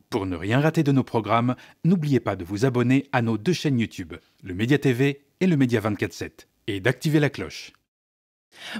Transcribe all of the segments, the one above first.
Pour ne rien rater de nos programmes, n'oubliez pas de vous abonner à nos 2 chaînes YouTube, le Média TV et le Média 24/7, et d'activer la cloche.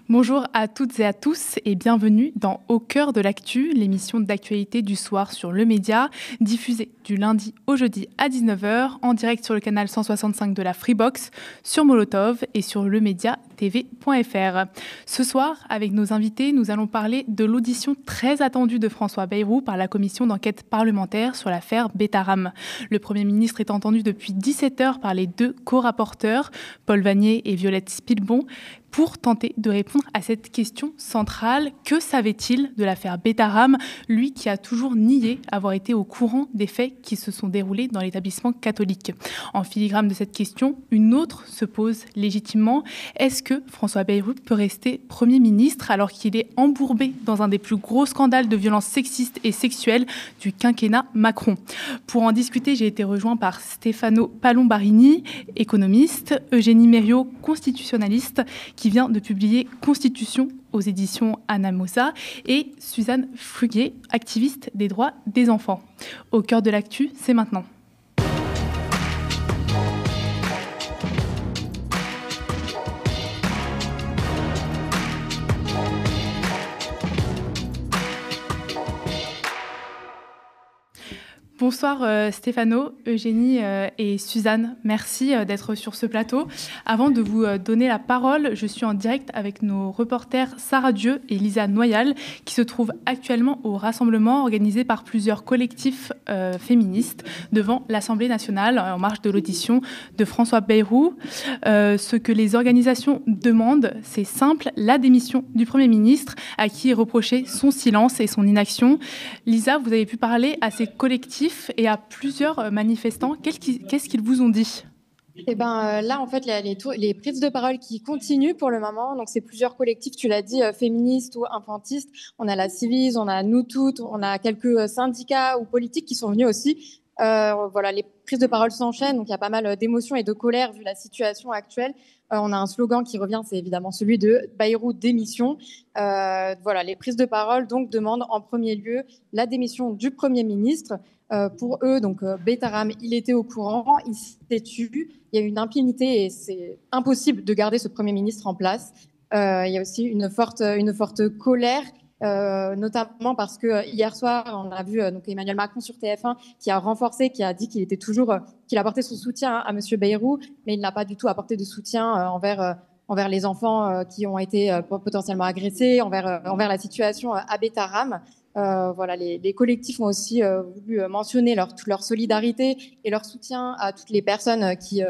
Bonjour à toutes et à tous et bienvenue dans Au cœur de l'actu, l'émission d'actualité du soir sur le média, diffusée du lundi au jeudi à 19h, en direct sur le canal 165 de la Freebox, sur Molotov et sur lemediatv.fr. Ce soir, avec nos invités, nous allons parler de l'audition très attendue de François Bayrou par la commission d'enquête parlementaire sur l'affaire Betharam. Le Premier ministre est entendu depuis 17h par les 2 co-rapporteurs, Paul Vannier et Violette Spilbon, pour tenter de répondre à cette question centrale. Que savait-il de l'affaire Betharam, lui qui a toujours nié avoir été au courant des faits qui se sont déroulés dans l'établissement catholique? En filigrane de cette question, une autre se pose légitimement. Est-ce que François Bayrou peut rester Premier ministre alors qu'il est embourbé dans un des plus gros scandales de violences sexistes et sexuelles du quinquennat Macron? Pour en discuter, j'ai été rejoint par Stefano Palombarini, économiste, Eugénie Mériot, constitutionnaliste, qui vient de publier Constitution aux éditions Anamosa, et Suzanne Fruguet, activiste des droits des enfants. Au cœur de l'actu, c'est maintenant. Bonsoir Stefano, Eugénie et Suzanne, merci d'être sur ce plateau. Avant de vous donner la parole, je suis en direct avec nos reporters Sarah Dieu et Lisa Noyal, qui se trouvent actuellement au rassemblement organisé par plusieurs collectifs féministes devant l'Assemblée nationale en marge de l'audition de François Bayrou. Ce que les organisations demandent, c'est simple, la démission du Premier ministre, à qui est reproché son silence et son inaction. Lisa, vous avez pu parler à ces collectifs et à plusieurs manifestants. Qu'est-ce qu'ils vous ont dit? Là, en fait, les prises de parole qui continuent pour le moment. Donc, c'est plusieurs collectifs, tu l'as dit, féministes ou infantistes. On a la Civise, on a Nous Toutes, on a quelques syndicats ou politiques qui sont venus aussi. Voilà, les prises de parole s'enchaînent. Donc, il y a pas mal d'émotions et de colère vu la situation actuelle. On a un slogan qui revient, c'est évidemment celui de Bayrou démission. Voilà, les prises de parole donc demandent en premier lieu la démission du Premier ministre. Pour eux, donc Betharam, il était au courant, il s'est tu, il y a une impunité et c'est impossible de garder ce Premier ministre en place. Il y a aussi une forte colère, notamment parce que hier soir, on a vu donc Emmanuel Macron sur TF1 qui a renforcé, qui a dit qu'il était toujours, qu'il apportait son soutien à Monsieur Bayrou, mais il n'a pas du tout apporté de soutien envers les enfants qui ont été potentiellement agressés, envers la situation à Betharam. Voilà, les collectifs ont aussi voulu mentionner leur solidarité et leur soutien à toutes les personnes qui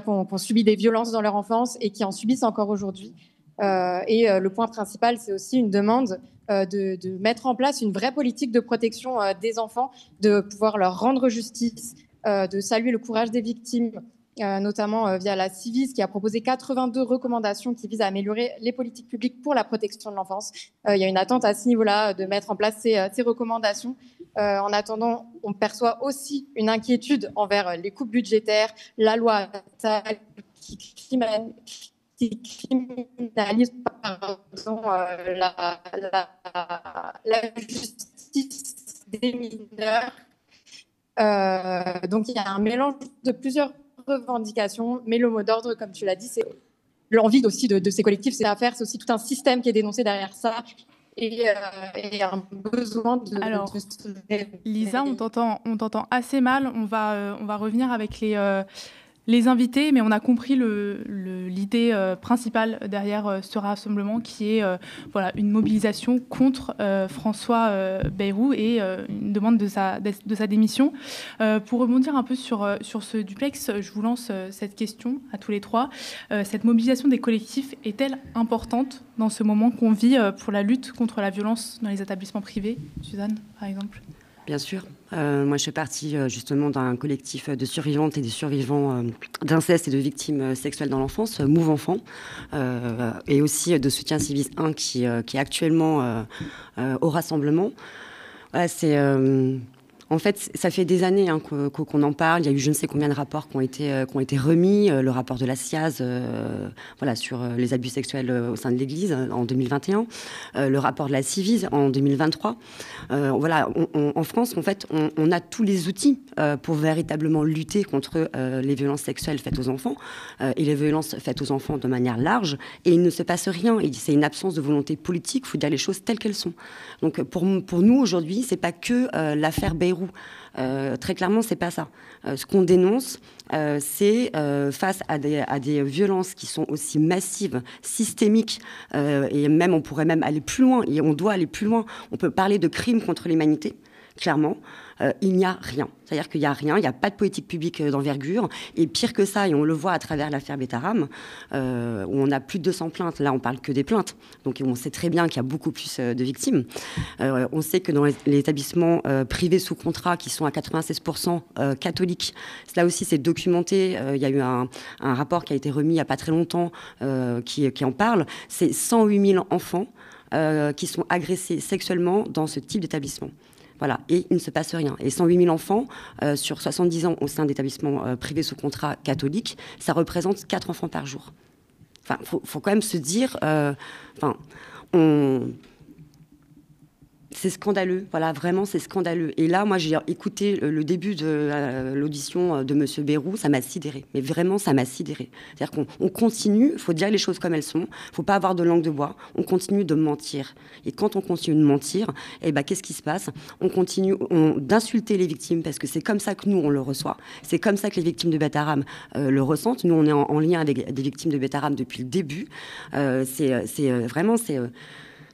ont subi des violences dans leur enfance et qui en subissent encore aujourd'hui. Le point principal, c'est aussi une demande de mettre en place une vraie politique de protection des enfants, de pouvoir leur rendre justice, de saluer le courage des victimes, notamment via la Civis qui a proposé 82 recommandations qui visent à améliorer les politiques publiques pour la protection de l'enfance. Il y a une attente à ce niveau-là de mettre en place ces recommandations. En attendant, on perçoit aussi une inquiétude envers les coupes budgétaires, la loi qui criminalise la justice des mineurs. Donc il y a un mélange de plusieurs revendications, mais le mot d'ordre, comme tu l'as dit, c'est l'envie aussi de ces collectifs, c'est à faire, c'est aussi tout un système qui est dénoncé derrière ça et un besoin de... Alors, Lisa, on t'entend assez mal, on va revenir avec les invités, mais on a compris l'idée principale derrière ce rassemblement qui est une mobilisation contre François Bayrou et une demande de sa démission. Pour rebondir un peu sur ce duplex, je vous lance cette question à tous les trois. Cette mobilisation des collectifs est-elle importante dans ce moment qu'on vit pour la lutte contre la violence dans les établissements privés? Suzanne, par exemple. Bien sûr. Moi, je fais partie justement d'un collectif de survivantes et de survivants d'inceste et de victimes sexuelles dans l'enfance, Move Enfant, et aussi de soutien Civis 1 qui est actuellement au rassemblement. Voilà, En fait, ça fait des années qu'on en parle. Il y a eu je ne sais combien de rapports qui ont été remis. Le rapport de la SIAZ sur les abus sexuels au sein de l'Église en 2021. Le rapport de la Civise en 2023. En France, en fait, on a tous les outils pour véritablement lutter contre les violences sexuelles faites aux enfants et les violences faites aux enfants de manière large. Et il ne se passe rien. C'est une absence de volonté politique. Il faut dire les choses telles qu'elles sont. Donc, pour nous, aujourd'hui, c'est pas que l'affaire Bayrou. Très clairement, c'est pas ça. Ce qu'on dénonce, c'est face à des violences qui sont aussi massives, systémiques, et même on pourrait même aller plus loin, et on doit aller plus loin. On peut parler de crimes contre l'humanité, clairement. Il n'y a rien. C'est-à-dire qu'il n'y a rien, il n'y a pas de politique publique d'envergure. Et pire que ça, et on le voit à travers l'affaire Betaram, où on a plus de 200 plaintes. Là, on parle que des plaintes. Donc, on sait très bien qu'il y a beaucoup plus de victimes. On sait que dans les établissements privés sous contrat, qui sont à 96% catholiques, là aussi, c'est documenté. Il y a eu un rapport qui a été remis il n'y a pas très longtemps qui en parle. C'est 108 000 enfants qui sont agressés sexuellement dans ce type d'établissement. Voilà, et il ne se passe rien. Et 108 000 enfants sur 70 ans au sein d'établissements privés sous contrat catholiques, ça représente 4 enfants par jour. Enfin, faut quand même se dire, c'est scandaleux, voilà, vraiment c'est scandaleux. Et là, moi, j'ai écouté le début de l'audition de Monsieur Bayrou, ça m'a sidéré. Mais vraiment, ça m'a sidéré. C'est-à-dire qu'on continue, il faut dire les choses comme elles sont, il ne faut pas avoir de langue de bois, on continue de mentir. Et quand on continue de mentir, qu'est-ce qui se passe? On continue d'insulter les victimes, parce que c'est comme ça que nous, on le reçoit. C'est comme ça que les victimes de Betaram le ressentent. Nous, on est en lien avec des victimes de Betaram depuis le début.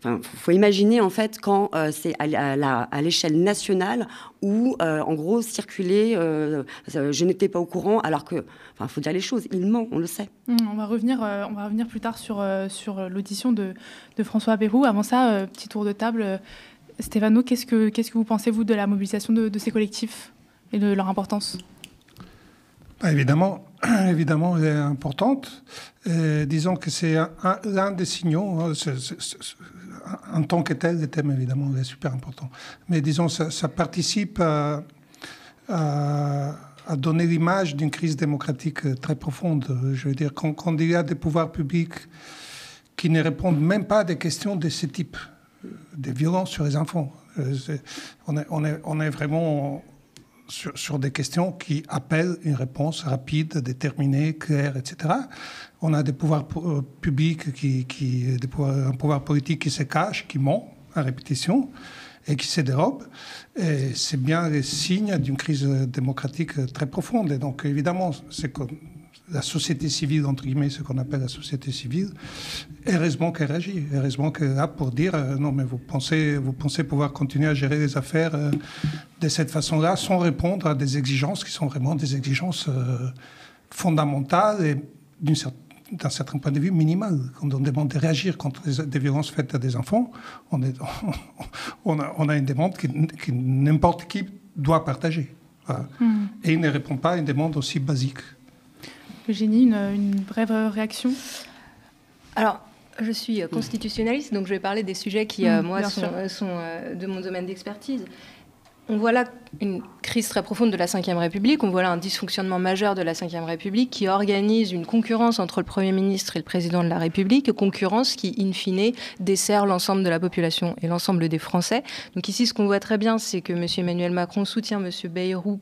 Enfin, faut imaginer en fait quand c'est à l'échelle nationale où en gros circuler je n'étais pas au courant alors que faut dire les choses, il ment, on le sait. On va revenir plus tard sur l'audition de François Bayrou. Avant ça, petit tour de table. Stéphano, qu'est-ce que vous pensez vous de la mobilisation de ces collectifs et de leur importance? Évidemment, elle est importante. Disons que c'est l'un des signaux. En tant que tel, le thème, évidemment, est super important. Mais disons, ça participe à donner l'image d'une crise démocratique très profonde. Je veux dire, quand il y a des pouvoirs publics qui ne répondent même pas à des questions de ce type, des violences sur les enfants, on est vraiment sur des questions qui appellent une réponse rapide, déterminée, claire, etc. On a des pouvoirs publics, un pouvoir politique qui se cache, qui ment à répétition et qui se dérobe. Et c'est bien le signe d'une crise démocratique très profonde. Et donc, évidemment, c'est que la société civile, entre guillemets, ce qu'on appelle la société civile, heureusement qu'elle réagit. Heureusement qu'elle est là pour dire non, mais vous pensez pouvoir continuer à gérer les affaires de cette façon-là sans répondre à des exigences qui sont vraiment des exigences fondamentales et d'un certain point de vue minimal. Quand on demande de réagir contre des violences faites à des enfants, on a une demande que n'importe qui doit partager. Voilà. Et il ne répond pas à une demande aussi basique. Eugénie, une brève réaction? Alors, je suis constitutionnaliste, donc je vais parler des sujets qui, moi, sont de mon domaine d'expertise. On voit là une crise très profonde de la Ve République, on voit là un dysfonctionnement majeur de la Ve République qui organise une concurrence entre le Premier ministre et le Président de la République, concurrence qui, in fine, dessert l'ensemble de la population et l'ensemble des Français. Donc ici, ce qu'on voit très bien, c'est que M. Emmanuel Macron soutient M. Bayrou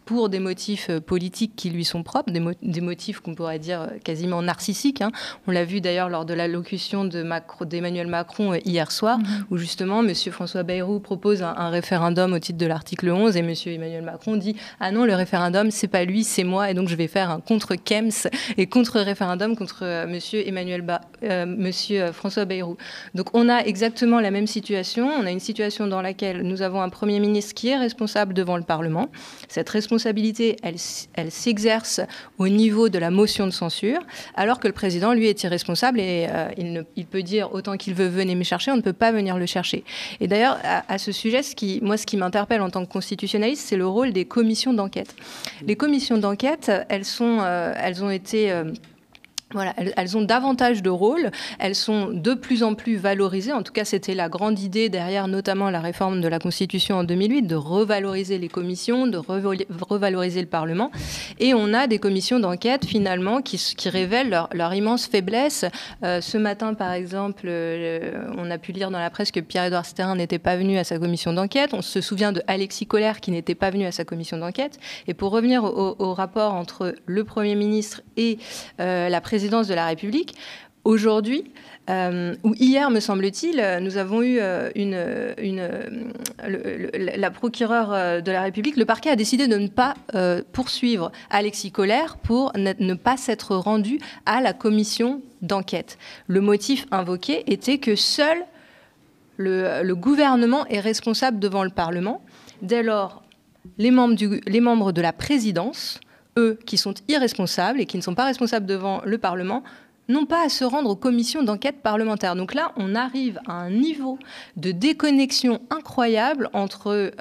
pour des motifs politiques qui lui sont propres, des motifs qu'on pourrait dire quasiment narcissiques. Hein. On l'a vu d'ailleurs lors de l'allocution d'Emmanuel Macron hier soir, où justement M. François Bayrou propose un référendum au titre de l'article 11 et M. Emmanuel Macron dit « Ah non, le référendum, c'est pas lui, c'est moi, et donc je vais faire un contre-Kems et contre-référendum contre M. François Bayrou. » Donc on a exactement la même situation. On a une situation dans laquelle nous avons un Premier ministre qui est responsable devant le Parlement. Cette responsabilité, elle s'exerce au niveau de la motion de censure, alors que le Président, lui, est irresponsable et il peut dire autant qu'il veut « venez me chercher », on ne peut pas venir le chercher. Et d'ailleurs, à ce sujet, ce qui m'interpelle en tant que constitutionnaliste, c'est le rôle des commissions d'enquête. Les commissions d'enquête, elles ont été Voilà, elles ont davantage de rôles, elles sont de plus en plus valorisées. En tout cas, c'était la grande idée derrière notamment la réforme de la Constitution en 2008, de revaloriser les commissions, de revaloriser le Parlement. Et on a des commissions d'enquête finalement qui révèlent leur immense faiblesse. Ce matin, par exemple, on a pu lire dans la presse que Pierre-Édouard Stérin n'était pas venu à sa commission d'enquête. On se souvient de Alexis Collère qui n'était pas venu à sa commission d'enquête. Et pour revenir au rapport entre le Premier ministre et la présidence de la République, aujourd'hui, ou hier, me semble-t-il, nous avons eu la procureure de la République, le parquet a décidé de ne pas poursuivre Alexis Collère pour ne pas s'être rendu à la commission d'enquête. Le motif invoqué était que seul le gouvernement est responsable devant le Parlement. Dès lors, les membres de la présidence, eux qui sont irresponsables et qui ne sont pas responsables devant le Parlement, n'ont pas à se rendre aux commissions d'enquête parlementaires. Donc là, on arrive à un niveau de déconnexion incroyable entre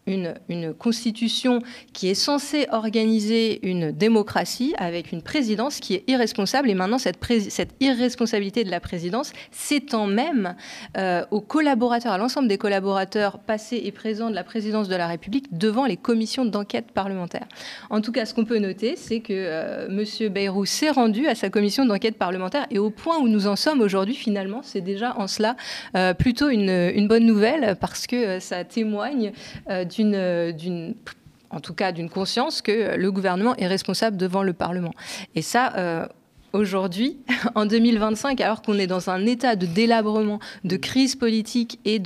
une constitution qui est censée organiser une démocratie avec une présidence qui est irresponsable. Et maintenant, cette irresponsabilité de la présidence s'étend même aux collaborateurs, à l'ensemble des collaborateurs passés et présents de la présidence de la République devant les commissions d'enquête parlementaires. En tout cas, ce qu'on peut noter, c'est que M. Bayrou s'est rendu à sa commission d'enquête parlementaire et au point où nous en sommes aujourd'hui, finalement, c'est déjà en cela plutôt une bonne nouvelle parce que ça témoigne en tout cas d'une conscience que le gouvernement est responsable devant le Parlement. Et ça, aujourd'hui, en 2025, alors qu'on est dans un état de délabrement, de crise politique et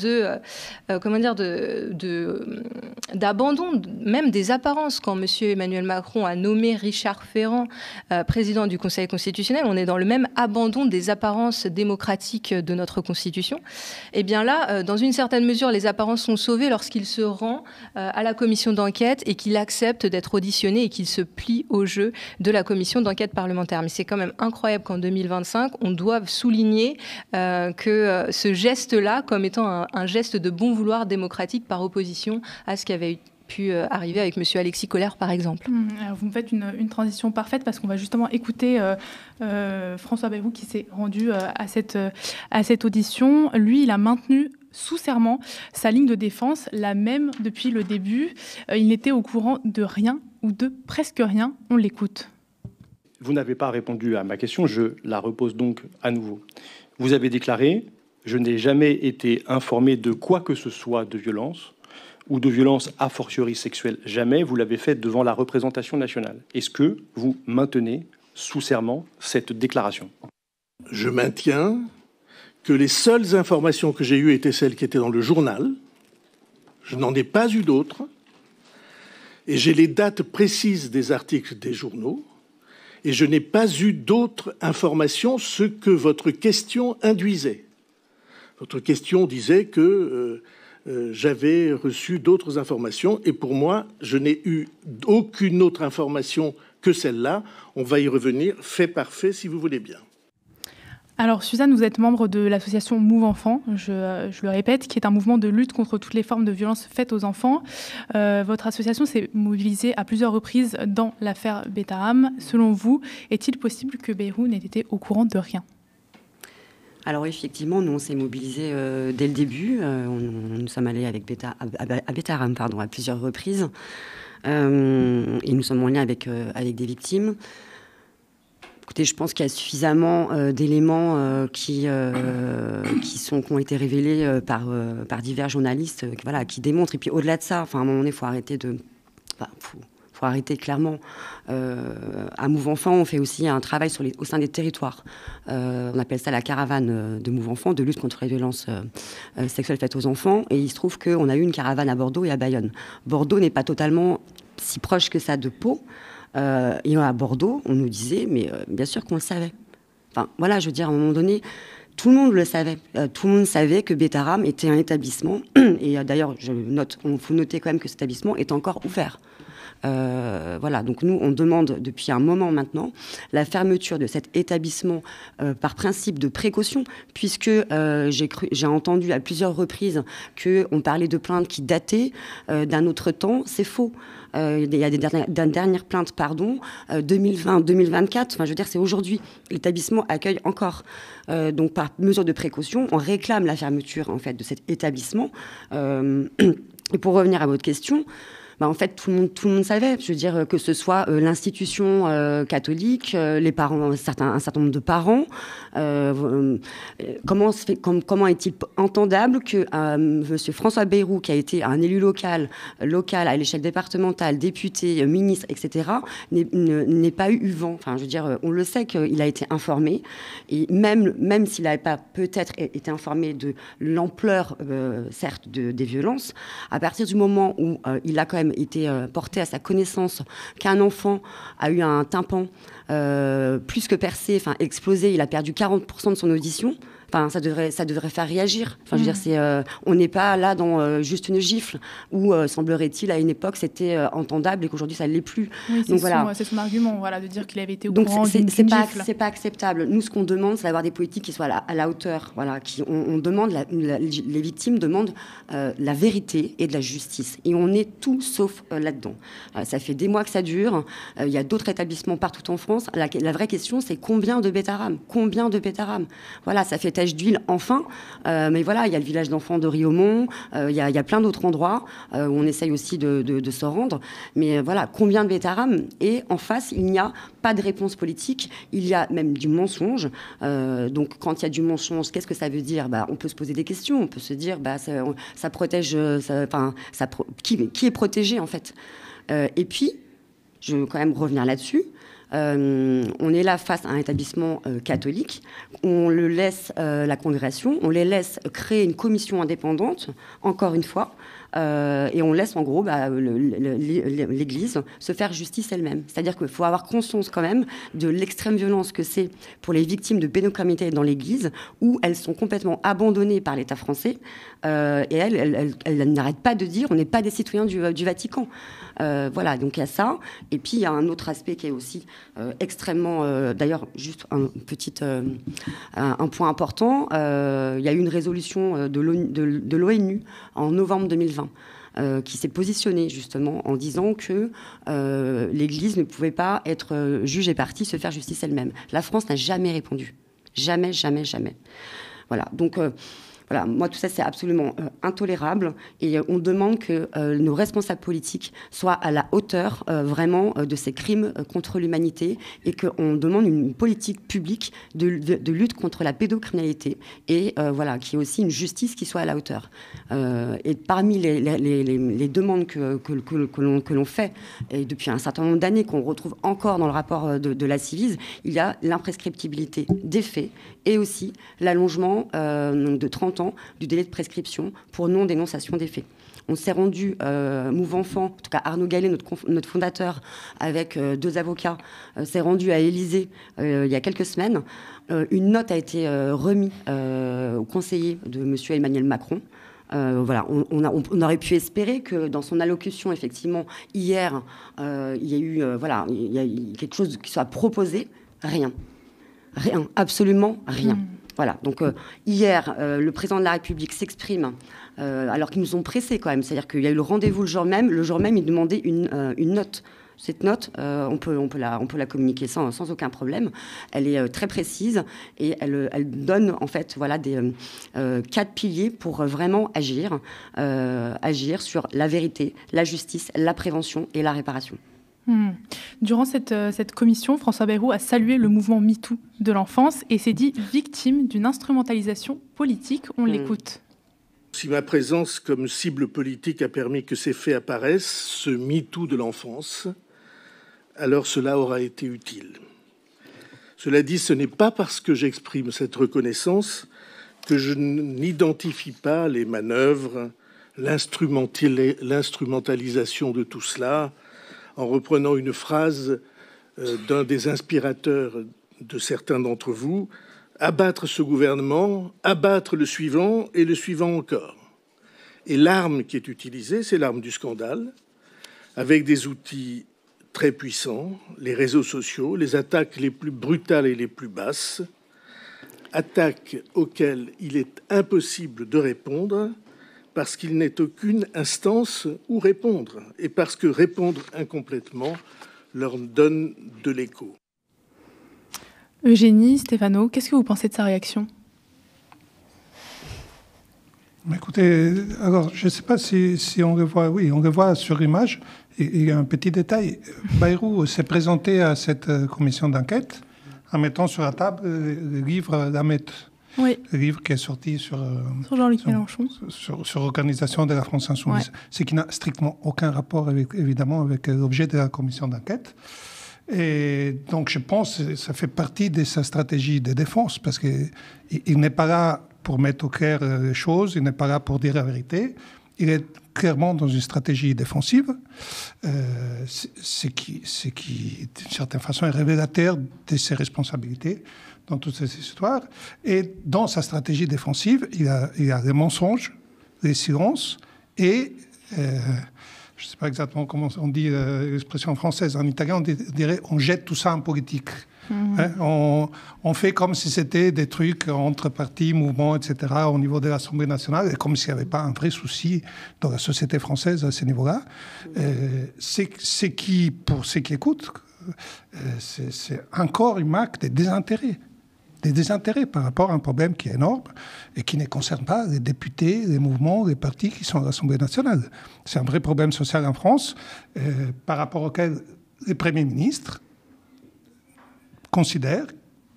d'abandon même des apparences, quand M. Emmanuel Macron a nommé Richard Ferrand président du Conseil constitutionnel, on est dans le même abandon des apparences démocratiques de notre Constitution. Et bien là, dans une certaine mesure, les apparences sont sauvées lorsqu'il se rend à la commission d'enquête et qu'il accepte d'être auditionné et qu'il se plie au jeu de la commission d'enquête parlementaire. Mais c'est quand même incroyable qu'en 2025, on doive souligner que ce geste-là, comme étant un geste de bon vouloir démocratique par opposition à ce qui avait pu arriver avec M. Alexis Collère, par exemple. Alors vous me faites une transition parfaite parce qu'on va justement écouter François Bayrou qui s'est rendu à cette audition. Lui, il a maintenu sous serment sa ligne de défense, la même depuis le début. Il n'était au courant de rien ou de presque rien. On l'écoute. Vous n'avez pas répondu à ma question, je la repose donc à nouveau. Vous avez déclaré « Je n'ai jamais été informé de quoi que ce soit de violence ou de violence a fortiori sexuelle. Jamais, vous l'avez fait devant la représentation nationale. » Est-ce que vous maintenez sous serment cette déclaration ? Je maintiens que les seules informations que j'ai eues étaient celles qui étaient dans le journal. Je n'en ai pas eu d'autres. Et j'ai les dates précises des articles des journaux. Et je n'ai pas eu d'autres informations, ce que votre question induisait. Votre question disait que j'avais reçu d'autres informations, et pour moi, je n'ai eu aucune autre information que celle-là. On va y revenir fait par fait, si vous voulez bien. Alors, Suzanne, vous êtes membre de l'association Move Enfants, je le répète, qui est un mouvement de lutte contre toutes les formes de violences faites aux enfants. Votre association s'est mobilisée à plusieurs reprises dans l'affaire Bethlehem. Selon vous, est-il possible que Bayrou n'ait été au courant de rien ? Alors effectivement, nous on s'est mobilisés dès le début. Nous sommes allés avec à Bethlehem, à plusieurs reprises. Et nous sommes en lien avec des victimes. Écoutez, je pense qu'il y a suffisamment d'éléments qui ont été révélés par divers journalistes qui démontrent. Et puis au-delà de ça, à un moment donné, il faut arrêter faut arrêter clairement. À Move Enfants, on fait aussi un travail au sein des territoires. On appelle ça la caravane de Move Enfants, de lutte contre les violences sexuelles faites aux enfants. Et il se trouve qu'on a eu une caravane à Bordeaux et à Bayonne. Bordeaux n'est pas totalement si proche que ça de Pau. Et à Bordeaux, on nous disait, mais bien sûr qu'on le savait. Enfin, voilà, je veux dire, à un moment donné, tout le monde le savait. Tout le monde savait que Bethlehem était un établissement. Et d'ailleurs, il faut noter quand même que cet établissement est encore ouvert. Voilà, donc nous, on demande depuis un moment maintenant la fermeture de cet établissement par principe de précaution, puisque j'ai entendu à plusieurs reprises qu'on parlait de plaintes qui dataient d'un autre temps. C'est faux. Il y a des dernières plaintes, 2020, 2024. Enfin, je veux dire, c'est aujourd'hui. L'établissement accueille encore. Donc, par mesure de précaution, on réclame la fermeture, en fait, de cet établissement. Et pour revenir à votre question, en fait, tout le monde savait. Je veux dire, que ce soit l'institution catholique, les parents, un certain nombre de parents. Comment est-il entendable que Monsieur François Bayrou, qui a été un élu local à l'échelle départementale, député, ministre, etc., n'ait pas eu vent. Enfin, je veux dire, on le sait qu'il a été informé. Et même s'il n'avait pas peut-être été informé de l'ampleur, certes, des violences, à partir du moment où il a quand même été porté à sa connaissance qu'un enfant a eu un tympan plus que percé, enfin explosé, il a perdu 40% de son audition. Enfin, ça devrait faire réagir. Enfin, je veux dire, on n'est pas là dans juste une gifle où, semblerait-il, à une époque, c'était entendable et qu'aujourd'hui, ça ne l'est plus. Oui, c'est son argument, voilà, de dire qu'il avait été au courant d'une gifle. C'est pas acceptable. Nous, ce qu'on demande, c'est d'avoir des politiques qui soient à la hauteur. Voilà, on demande, les victimes demandent la vérité et de la justice. Et on est tout sauf là-dedans. Ça fait des mois que ça dure. Il y a d'autres établissements partout en France. La vraie question, c'est combien de bêta-rames ? Voilà, ça fait tache d'huile, enfin. Mais voilà, il y a le village d'enfants de Riaumont, il y a plein d'autres endroits où on essaye aussi de se rendre. Mais voilà, combien de bêta-rames ? Et en face, il n'y a pas de réponse politique, il y a même du mensonge. Donc, quand il y a du mensonge, qu'est-ce que ça veut dire ? On peut se poser des questions, on peut se dire, ça protège... qui est protégé, en fait ? Et puis, je veux quand même revenir là-dessus. On est là face à un établissement catholique. On le laisse, la congrégation, on les laisse créer une commission indépendante, encore une fois, et on laisse en gros l'Église se faire justice elle-même. C'est-à-dire qu'il faut avoir conscience quand même de l'extrême violence que c'est pour les victimes de pédocriminalité dans l'Église, où elles sont complètement abandonnées par l'État français, et elles n'arrêtent pas de dire on n'est pas des citoyens du Vatican. Voilà, donc il y a ça. Et puis il y a un autre aspect qui est aussi extrêmement... D'ailleurs, juste un point important. Il y a eu une résolution de l'ONU en novembre 2020 qui s'est positionnée justement en disant que l'Église ne pouvait pas être juge et partie, se faire justice elle-même. La France n'a jamais répondu. Jamais. Voilà, donc... Voilà, moi, tout ça, c'est absolument intolérable. Et on demande que nos responsables politiques soient à la hauteur, vraiment, de ces crimes contre l'humanité et qu'on demande une politique publique de lutte contre la pédocriminalité et voilà, qu'il y ait aussi une justice qui soit à la hauteur. Et parmi les demandes que l'on fait, et depuis un certain nombre d'années, qu'on retrouve encore dans le rapport de la Civise, il y a l'imprescriptibilité des faits et aussi l'allongement de 30 ans du délai de prescription pour non-dénonciation des faits. On s'est rendu, Move-Enfant, en tout cas Arnaud Gallet, notre fondateur, avec 2 avocats, s'est rendu à Élysée il y a quelques semaines. Une note a été remise au conseiller de M. Emmanuel Macron. Voilà, on aurait pu espérer que dans son allocution, effectivement, hier, il y a eu quelque chose qui soit proposé. Rien, absolument rien. Voilà, donc hier, le président de la République s'exprime, alors qu'ils nous ont pressés quand même. C'est-à-dire qu'il y a eu le rendez-vous le jour même, il demandait une note. Cette note, on peut la communiquer sans aucun problème. Elle est très précise et elle donne en fait des 4 piliers pour vraiment agir sur la vérité, la justice, la prévention et la réparation. Durant cette commission, François Bayrou a salué le mouvement MeToo de l'enfance et s'est dit victime d'une instrumentalisation politique. On l'écoute. Si ma présence comme cible politique a permis que ces faits apparaissent, ce MeToo de l'enfance, alors cela aura été utile. Cela dit, ce n'est pas parce que j'exprime cette reconnaissance que je n'identifie pas les manœuvres, l'instrumentalisation de tout cela, en reprenant une phrase d'un des inspirateurs de certains d'entre vous, abattre ce gouvernement, abattre le suivant et le suivant encore. Et l'arme qui est utilisée, c'est l'arme du scandale, avec des outils très puissants, les réseaux sociaux, les attaques les plus brutales et les plus basses, attaques auxquelles il est impossible de répondre parce qu'il n'est aucune instance où répondre et parce que répondre incomplètement leur donne de l'écho. Eugénie, Stéphano, qu'est-ce que vous pensez de sa réaction ? Écoutez, alors je ne sais pas si on le voit. Oui, on le voit sur image. Il y a un petit détail. Bayrou s'est présenté à cette commission d'enquête en mettant sur la table le livre Lamet. Oui. Le livre qui est sorti sur Jean-Luc Mélenchon. Sur l'organisation de la France Insoumise. Ouais. Ce qui n'a strictement aucun rapport, évidemment, avec l'objet de la commission d'enquête. Et donc, je pense que ça fait partie de sa stratégie de défense, parce qu'il n'est pas là pour mettre au clair les choses, il n'est pas là pour dire la vérité. Il est clairement dans une stratégie défensive, ce qui, d'une certaine façon, est révélateur de ses responsabilités dans toutes ces histoires. Et dans sa stratégie défensive, il y a les mensonges, les silences et... je ne sais pas exactement comment on dit l'expression française. En italien, on dirait on jette tout ça en politique. Mmh. Hein, on fait comme si c'était des trucs entre partis, mouvements, etc. au niveau de l'Assemblée nationale, et comme s'il n'y avait pas un vrai souci dans la société française à ce niveau-là. C'est qui, pour ceux qui écoutent, c'est encore une marque de désintérêt. Des désintérêts par rapport à un problème qui est énorme et qui ne concerne pas les députés, les mouvements, les partis qui sont à l'Assemblée nationale. C'est un vrai problème social en France par rapport auquel le Premier ministre considère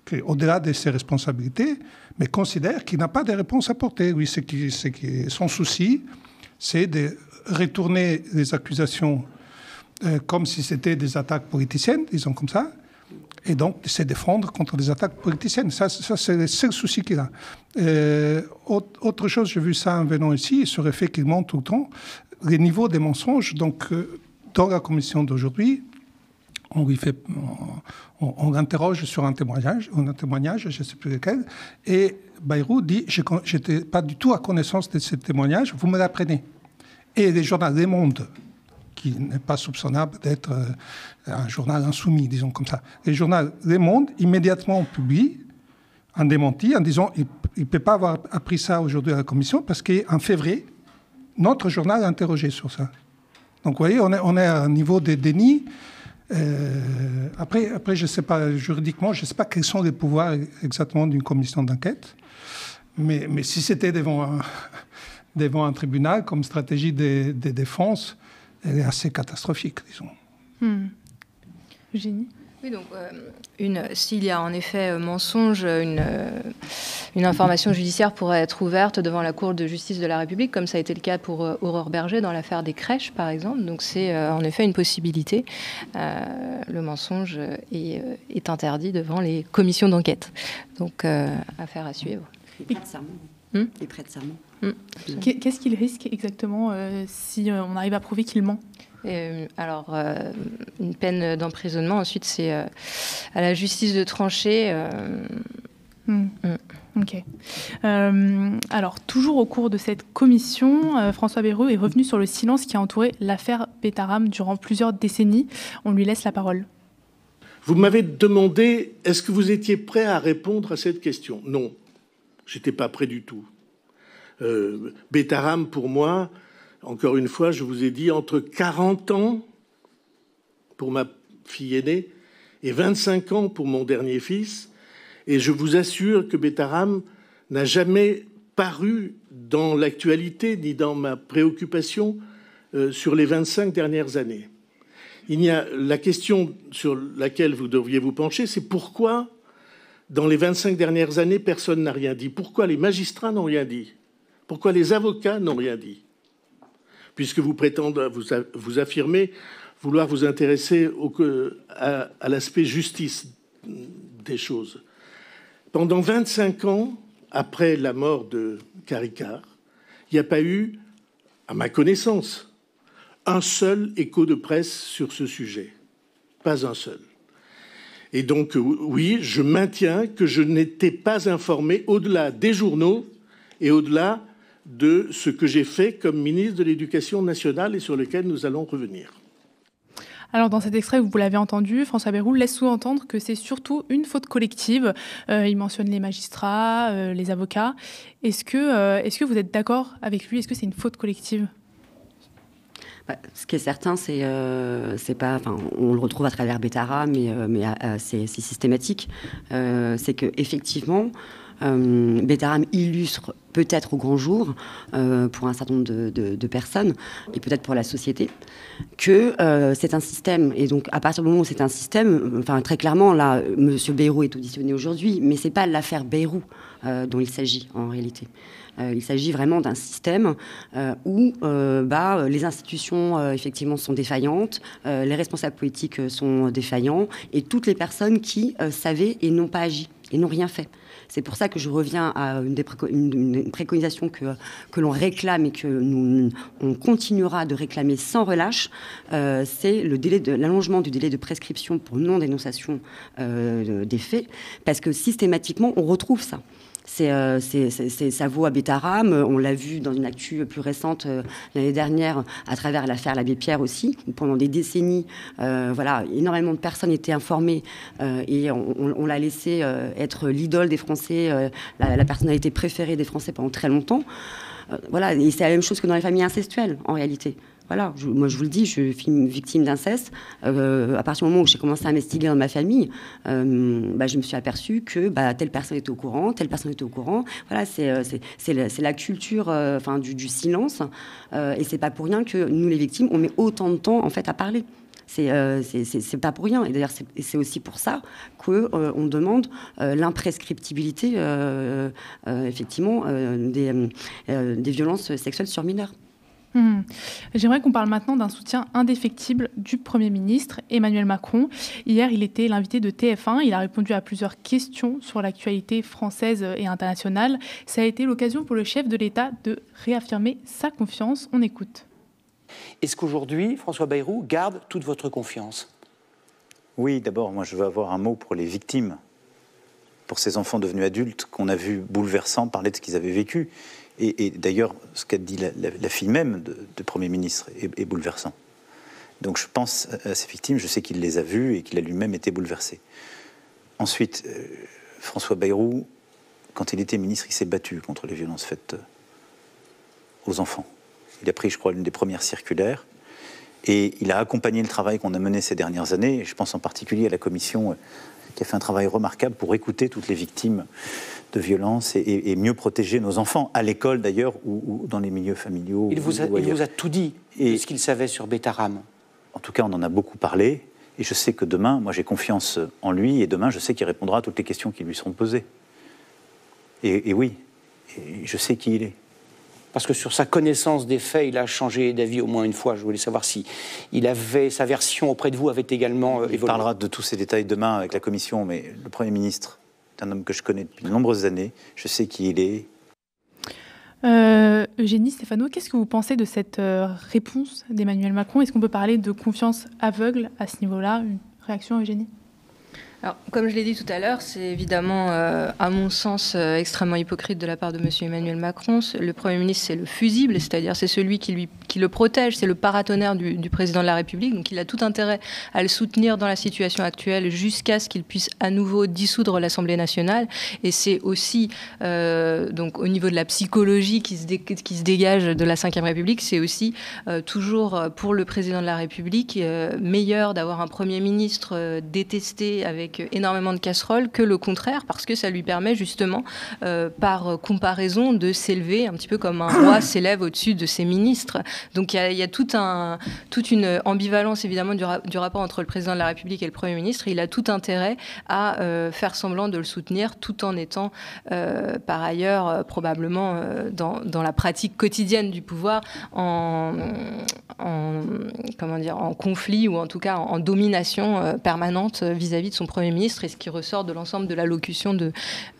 qu'au-delà de ses responsabilités, mais considère qu'il n'a pas de réponse à apporter. Oui, son souci, c'est de retourner les accusations comme si c'était des attaques politiciennes, disons comme ça, et donc de se défendre contre les attaques politiciennes. Ça c'est le seul souci qu'il a. Autre chose, j'ai vu ça en venant ici, sur le fait qu'il monte tout le temps, les niveaux des mensonges. Donc, dans la commission d'aujourd'hui, on l'interroge sur un témoignage, je ne sais plus lequel, et Bayrou dit « Je n'étais pas du tout à connaissance de ce témoignage, vous me l'apprenez ». Et les journaux Le Monde, qui n'est pas soupçonnable d'être un journal insoumis, disons comme ça. Le journal Le Monde, immédiatement, publie un démenti en disant qu'il ne peut pas avoir appris ça aujourd'hui à la commission parce qu'en février, notre journal a interrogé sur ça. Donc, vous voyez, on est à un niveau de déni. Après, je ne sais pas, juridiquement, je ne sais pas quels sont les pouvoirs exactement d'une commission d'enquête. Mais si c'était devant un tribunal comme stratégie de défense, elle est assez catastrophique, disons. Eugénie ? Oui, donc s'il y a en effet mensonge, une information judiciaire pourrait être ouverte devant la Cour de justice de la République, comme ça a été le cas pour Aurore Berger dans l'affaire des crèches, par exemple. Donc c'est en effet une possibilité. Le mensonge est interdit devant les commissions d'enquête. Donc affaire à suivre. Et prête serment. Et prête serment. Qu'est-ce qu'il risque exactement si on arrive à prouver qu'il ment ? Alors, une peine d'emprisonnement. Ensuite, c'est à la justice de trancher. Ok. Alors, toujours au cours de cette commission, François Bayrou est revenu sur le silence qui a entouré l'affaire Betaram durant plusieurs décennies. On lui laisse la parole. Vous m'avez demandé, est-ce que vous étiez prêt à répondre à cette question ? Non, je n'étais pas prêt du tout. Betaram, pour moi, encore une fois, je vous ai dit, entre 40 ans pour ma fille aînée et 25 ans pour mon dernier fils. Et je vous assure que Betaram n'a jamais paru dans l'actualité ni dans ma préoccupation sur les 25 dernières années. La question sur laquelle vous devriez vous pencher, c'est pourquoi, dans les 25 dernières années, personne n'a rien dit. Pourquoi les magistrats n'ont rien dit ? Pourquoi les avocats n'ont rien dit ? Puisque vous prétendez, vous affirmez vouloir vous intéresser à l'aspect justice des choses. Pendant 25 ans, après la mort de Caricart, il n'y a pas eu, à ma connaissance, un seul écho de presse sur ce sujet. Pas un seul. Et donc, oui, je maintiens que je n'étais pas informé au-delà des journaux et au-delà de ce que j'ai fait comme ministre de l'Éducation nationale et sur lequel nous allons revenir. Alors dans cet extrait, vous l'avez entendu, François Bayrou laisse sous-entendre que c'est surtout une faute collective. Il mentionne les magistrats, les avocats. Est-ce que vous êtes d'accord avec lui? Est-ce que c'est une faute collective? Ce qui est certain, c'est pas, enfin, on le retrouve à travers Bettara, mais c'est systématique. C'est que effectivement, Bettaram illustre peut-être au grand jour, pour un certain nombre de personnes, et peut-être pour la société, que c'est un système. Et donc, à partir du moment où c'est un système, enfin, très clairement, là, M. Bayrou est auditionné aujourd'hui, mais c'est pas l'affaire Bayrou dont il s'agit, en réalité. Il s'agit vraiment d'un système où les institutions, effectivement, sont défaillantes, les responsables politiques sont défaillants, et toutes les personnes qui savaient et n'ont pas agi, et n'ont rien fait. C'est pour ça que je reviens à une préconisation que l'on réclame et que on continuera de réclamer sans relâche, c'est l'allongement du délai de prescription pour non-dénonciation des faits, parce que systématiquement, on retrouve ça. Ça vaut à Bettara, on l'a vu dans une actu plus récente l'année dernière à travers l'affaire l'Abbé Pierre aussi, où pendant des décennies, énormément de personnes étaient informées et on l'a laissé être l'idole des Français, la personnalité préférée des Français pendant très longtemps. Et c'est la même chose que dans les familles incestuelles en réalité. Voilà, moi je vous le dis, je suis victime d'inceste. À partir du moment où j'ai commencé à investiguer dans ma famille, je me suis aperçue que telle personne était au courant, telle personne était au courant. Voilà, c'est la culture du silence. Et c'est pas pour rien que nous, les victimes, on met autant de temps en fait à parler. C'est pas pour rien. Et d'ailleurs, c'est aussi pour ça qu'on demande l'imprescriptibilité, effectivement, des violences sexuelles sur mineurs. J'aimerais qu'on parle maintenant d'un soutien indéfectible du Premier ministre Emmanuel Macron. Hier, il était l'invité de TF1. Il a répondu à plusieurs questions sur l'actualité française et internationale. Ça a été l'occasion pour le chef de l'État de réaffirmer sa confiance. On écoute. Est-ce qu'aujourd'hui, François Bayrou garde toute votre confiance? Oui, d'abord, moi je veux avoir un mot pour les victimes, pour ces enfants devenus adultes qu'on a vus bouleversants parler de ce qu'ils avaient vécu. Et d'ailleurs, ce qu'a dit la fille même de Premier ministre est bouleversant. Donc je pense à ces victimes, je sais qu'il les a vues et qu'il a lui-même été bouleversé. Ensuite, François Bayrou, quand il était ministre, il s'est battu contre les violences faites aux enfants. Il a pris, je crois, l'une des premières circulaires. Et il a accompagné le travail qu'on a mené ces dernières années. Je pense en particulier à la commission qui a fait un travail remarquable pour écouter toutes les victimes de violences et mieux protéger nos enfants, à l'école d'ailleurs, ou dans les milieux familiaux. Il vous a tout dit de ce qu'il savait sur Bettara. En tout cas, on en a beaucoup parlé. Et je sais que demain, moi j'ai confiance en lui, et demain je sais qu'il répondra à toutes les questions qui lui seront posées. Et oui, et je sais qui il est. Parce que sur sa connaissance des faits, il a changé d'avis au moins une fois. Je voulais savoir si sa version auprès de vous avait également évolué. Il parlera de tous ces détails demain avec la commission, mais le Premier ministre est un homme que je connais depuis de nombreuses années. Je sais qui il est. Eugénie Stéphano, qu'est-ce que vous pensez de cette réponse d'Emmanuel Macron? Est-ce qu'on peut parler de confiance aveugle à ce niveau-là? Une réaction, Eugénie? Alors, comme je l'ai dit tout à l'heure, c'est évidemment, à mon sens, extrêmement hypocrite de la part de M. Emmanuel Macron. Le Premier ministre, c'est le fusible, c'est-à-dire c'est celui qui le protège, c'est le paratonnerre du président de la République. Donc il a tout intérêt à le soutenir dans la situation actuelle jusqu'à ce qu'il puisse à nouveau dissoudre l'Assemblée nationale. Et c'est aussi, donc au niveau de la psychologie qui se dégage de la Ve République, c'est aussi toujours pour le président de la République meilleur d'avoir un Premier ministre détesté avec énormément de casseroles que le contraire, parce que ça lui permet justement, par comparaison, de s'élever un petit peu comme un roi s'élève au-dessus de ses ministres. Donc il y a toute une ambivalence évidemment du rapport entre le président de la République et le Premier ministre. Il a tout intérêt à faire semblant de le soutenir tout en étant par ailleurs probablement dans la pratique quotidienne du pouvoir en conflit ou en tout cas en domination permanente vis-à-vis de son Premier ministre, et ce qui ressort de l'ensemble de l'allocution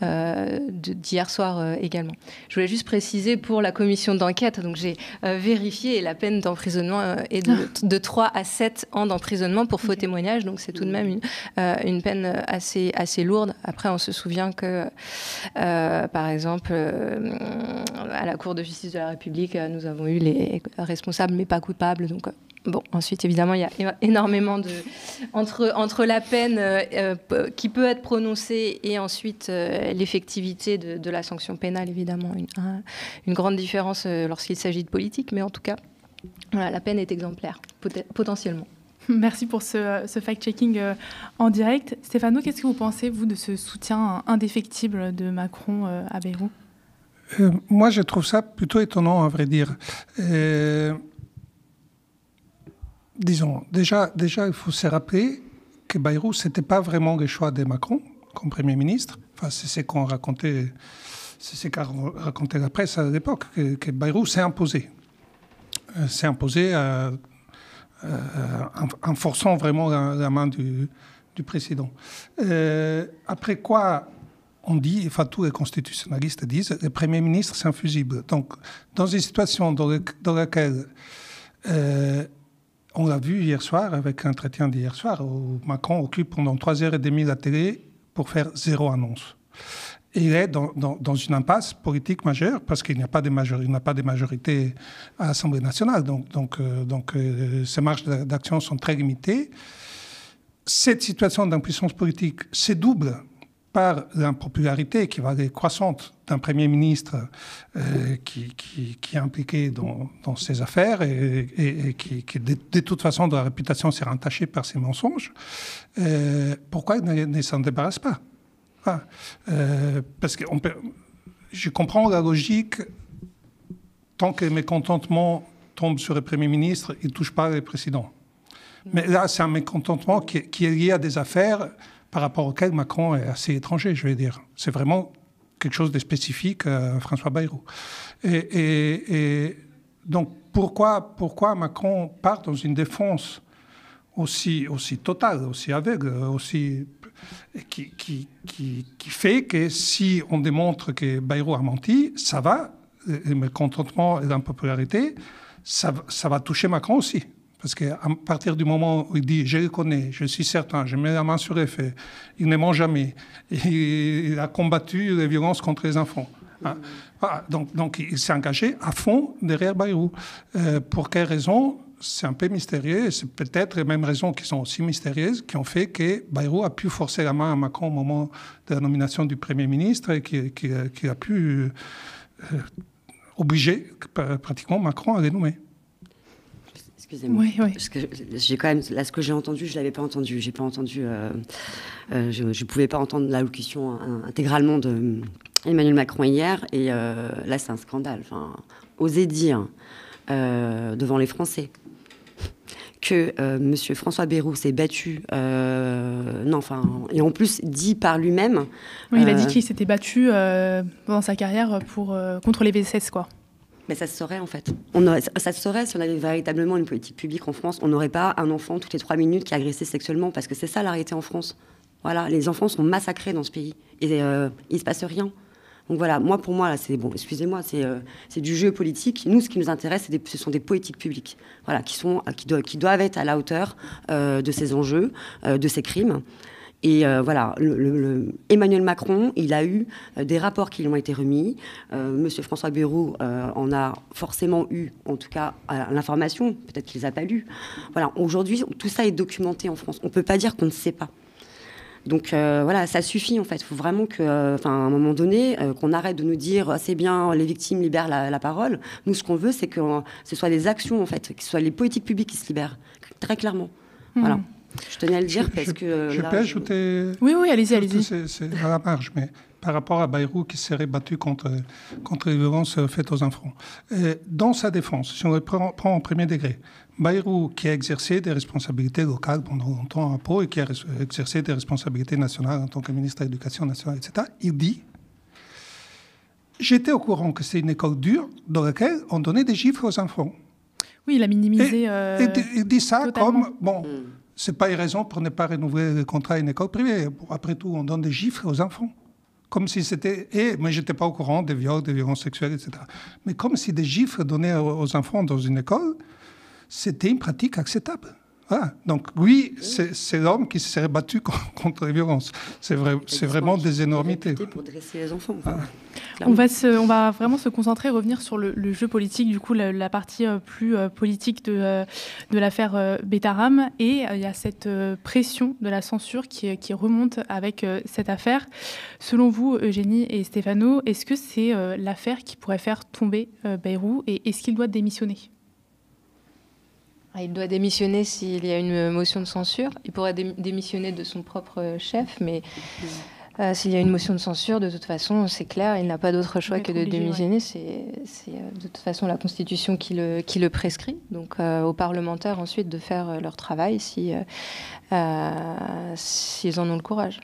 d'hier soir également. Je voulais juste préciser pour la commission d'enquête, donc j'ai vérifié, et la peine d'emprisonnement est de 3 à 7 ans d'emprisonnement pour faux témoignage, donc c'est tout de même une peine assez lourde. Après, on se souvient que, par exemple, à la Cour de justice de la République, nous avons eu les responsables mais pas coupables, donc Bon, ensuite, évidemment, il y a énormément de... Entre la peine qui peut être prononcée et ensuite l'effectivité de la sanction pénale, évidemment, une grande différence lorsqu'il s'agit de politique. Mais en tout cas, voilà, la peine est exemplaire, potentiellement. Merci pour ce fact-checking en direct. Stéphano, qu'est-ce que vous pensez, vous, de ce soutien indéfectible de Macron à Bayrou ? Moi, je trouve ça plutôt étonnant, à vrai dire. Disons, déjà, il faut se rappeler que Bayrou, ce n'était pas vraiment le choix de Macron comme Premier ministre. Enfin, c'est ce qu'a raconté la presse à l'époque, que Bayrou s'est imposé. S'est imposé en forçant vraiment la main du président. Après quoi, on dit, enfin tous les constitutionnalistes disent, le Premier ministre, c'est infusible. Donc, dans une situation dans laquelle... on l'a vu hier soir, avec l'entretien d'hier soir, où Macron occupe pendant 3h30 la télé pour faire 0 annonce. Et il est dans une impasse politique majeure, parce qu'il n'y a pas de majorité à l'Assemblée nationale. Donc ses marges d'action sont très limitées. Cette situation d'impuissance politique se double par l'impopularité qui va aller croissante d'un Premier ministre qui est impliqué dans ces affaires et qui de toute façon, de la réputation, s'est entaché par ses mensonges. Pourquoi il ne s'en débarrasse pas? Parce que je comprends la logique, tant que le mécontentement tombe sur le Premier ministre, il ne touche pas le président. Mais là, c'est un mécontentement qui est lié à des affaires par rapport auquel Macron est assez étranger, je vais dire. C'est vraiment quelque chose de spécifique à François Bayrou. Et donc, pourquoi Macron part dans une défense aussi totale, aussi aveugle, qui fait que si on démontre que Bayrou a menti, ça va, le mécontentement et l'impopularité, ça va toucher Macron aussi. Parce qu'à partir du moment où il dit « je le connais, je suis certain, je mets la main sur les faits, il ne ment jamais, il a combattu les violences contre les enfants ». Voilà, donc il s'est engagé à fond derrière Bayrou. Pour quelles raisons? C'est un peu mystérieux, et c'est peut-être les mêmes raisons qui sont aussi mystérieuses qui ont fait que Bayrou a pu forcer la main à Macron au moment de la nomination du Premier ministre et qui a pu obliger pratiquement Macron à les nommer. Excusez-moi. Oui. Parce que j'ai quand même, là, ce que j'ai entendu, je l'avais pas entendu. J'ai pas entendu. Je pouvais pas entendre l'allocution intégralement de Emmanuel Macron hier. Et là, c'est un scandale. Enfin, oser dire devant les Français que Monsieur François Bayrou s'est battu. Et en plus dit par lui-même. Oui, il a dit qu'il s'était battu dans sa carrière contre les VSS, quoi. Mais ça se saurait, en fait. Ça se saurait si on avait véritablement une politique publique en France. On n'aurait pas un enfant toutes les 3 minutes qui est agressé sexuellement, parce que c'est ça la réalité en France. Voilà, les enfants sont massacrés dans ce pays. Et il ne se passe rien. Donc voilà, pour moi, là, c'est bon, excusez-moi, c'est du jeu politique. Nous, ce qui nous intéresse, ce sont des politiques publiques, voilà, qui doivent être à la hauteur de ces enjeux, de ces crimes. Et voilà, Emmanuel Macron, il a eu des rapports qui lui ont été remis. Monsieur François Bayrou en a forcément eu, en tout cas, l'information. Peut-être qu'il ne les a pas lus. Voilà, aujourd'hui, tout ça est documenté en France. On ne peut pas dire qu'on ne sait pas. Donc voilà, ça suffit en fait. Il faut vraiment qu'à un moment donné, qu'on arrête de nous dire c'est bien, les victimes libèrent la parole. Nous, ce qu'on veut, c'est que ce soit des actions en fait, que ce soit les politiques publiques qui se libèrent, très clairement. Voilà. Je tenais à le dire parce que... Je peux ajouter... Oui, allez-y. C'est à la marge, mais par rapport à Bayrou qui serait battu contre les violences faites aux enfants. Dans sa défense, si on le prend en premier degré, Bayrou qui a exercé des responsabilités locales pendant longtemps à Pau et qui a exercé des responsabilités nationales en tant que ministre de l'Éducation nationale, etc., il dit « J'étais au courant que c'est une école dure dans laquelle on donnait des gifles aux enfants. » Oui, il a minimisé il dit ça totalement. comme... Bon, c'est pas une raison pour ne pas renouveler le contrat à une école privée. Après tout, on donne des gifles aux enfants. Comme si c'était... Mais je n'étais pas au courant des viols, des violences sexuelles, etc. Mais comme si des gifles donnés aux enfants dans une école, c'était une pratique acceptable. Voilà. Donc oui, c'est l'homme qui s'est battu contre les violences. C'est vraiment des énormités. Pour dresser les enfants. Voilà. On va vraiment se concentrer, revenir sur le jeu politique, du coup, la partie plus politique de l'affaire Betaram. Et il y a cette pression de la censure qui remonte avec cette affaire. Selon vous, Eugénie et Stéphano, est-ce que c'est l'affaire qui pourrait faire tomber Bayrou et est-ce qu'il doit démissionner ? Il doit démissionner s'il y a une motion de censure. Il pourrait démissionner de son propre chef, mais s'il y a une motion de censure, de toute façon, c'est clair, il n'a pas d'autre choix que de démissionner. Ouais. C'est de toute façon la Constitution qui le prescrit. Donc aux parlementaires ensuite de faire leur travail s'ils en ont le courage.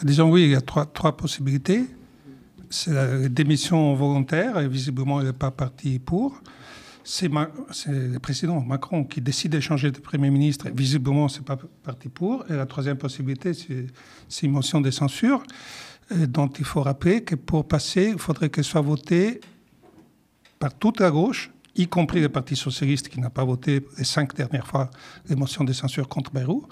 Disons oui, il y a trois possibilités. C'est la démission volontaire, et visiblement il n'est pas parti pour. C'est le président Macron qui décide de changer de Premier ministre. Visiblement, ce n'est pas parti pour. Et la troisième possibilité, c'est une motion de censure dont il faut rappeler que pour passer, il faudrait qu'elle soit votée par toute la gauche, y compris le Parti socialiste qui n'a pas voté les 5 dernières fois les motions de censure contre Bayrou,